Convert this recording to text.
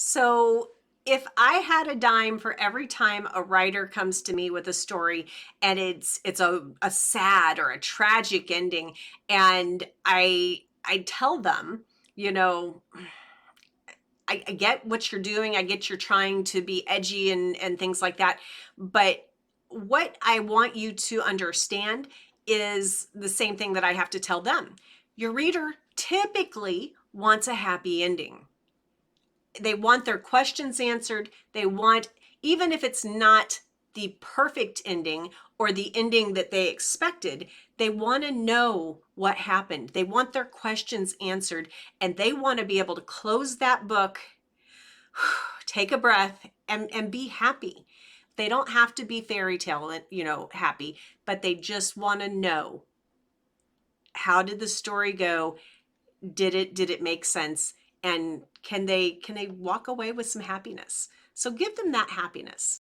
So if I had a dime for every time a writer comes to me with a story and it's a sad or a tragic ending, and I tell them, you know, I get what you're doing. I get you're trying to be edgy and things like that. But what I want you to understand is the same thing that I have to tell them. Your reader typically wants a happy ending. They want their questions answered. They want, even if it's not the perfect ending or the ending that they expected, they want to know what happened. They want their questions answered, and they want to be able to close that book, take a breath, and be happy. They don't have to be fairy tale, happy, but they just want to know, how did the story go? Did it make sense? And can they walk away with some happiness? So give them that happiness.